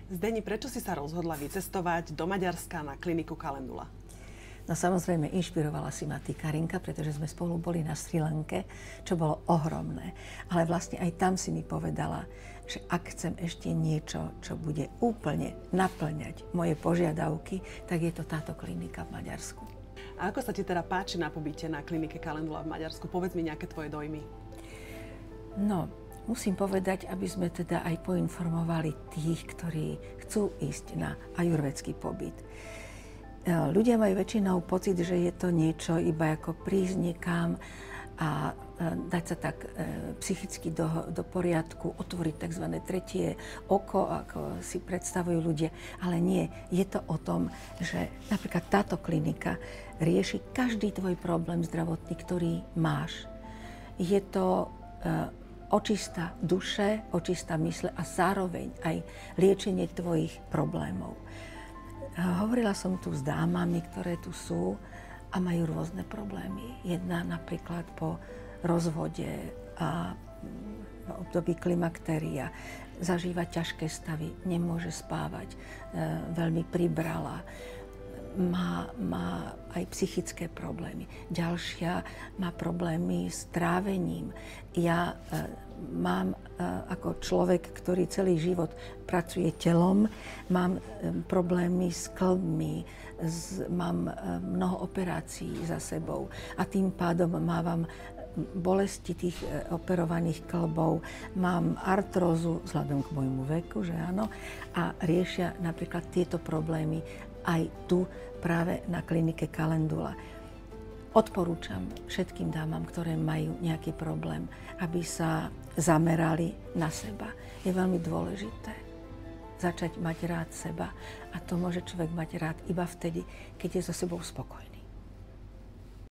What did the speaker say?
Zdeni, prečo si sa rozhodla vycestovať do Maďarska na kliniku Calendula? No samozrejme, inšpirovala si ma Karinka, pretože sme spolu boli na Srí Lanke, čo bolo ohromné. Ale vlastne aj tam si mi povedala, že ak chcem ešte niečo, čo bude úplne naplňať moje požiadavky, tak je to táto klinika v Maďarsku. A ako sa ti teda páči na pobyte na klinike Calendula v Maďarsku? Povedz mi nejaké tvoje dojmy. No, musím povedať, aby sme teda aj poinformovali tých, ktorí chcú ísť na ajurvédsky pobyt. Ľudia majú väčšinou pocit, že je to niečo iba ako prísť niekam a dať sa tak psychicky do poriadku, otvoriť tzv. Tretie oko, ako si predstavujú ľudia. Ale nie, je to o tom, že napríklad táto klinika rieši každý tvoj problém zdravotný, ktorý máš. Je to očista duše, očista mysle a zároveň aj liečenie tvojich problémov. Hovorila som tu s dámami, ktoré tu sú a majú rôzne problémy. Jedna napríklad po rozvode a v období klimaktéria zažíva ťažké stavy, nemôže spávať, veľmi pribrala, má aj psychické problémy. Ďalšia má problémy s trávením. Ja mám ako človek, ktorý celý život pracuje telom, mám problémy s kĺbmi, mám mnoho operácií za sebou a tým pádom mávam bolesti tých operovaných kĺbov, mám artrózu vzhľadom k môjmu veku, že áno, a riešia napríklad tieto problémy aj tu práve na klinike Calendula. Odporúčam všetkým dámam, ktoré majú nejaký problém, aby sa zamerali na seba. Je veľmi dôležité začať mať rád seba a to môže človek mať rád iba vtedy, keď je so sebou spokojný.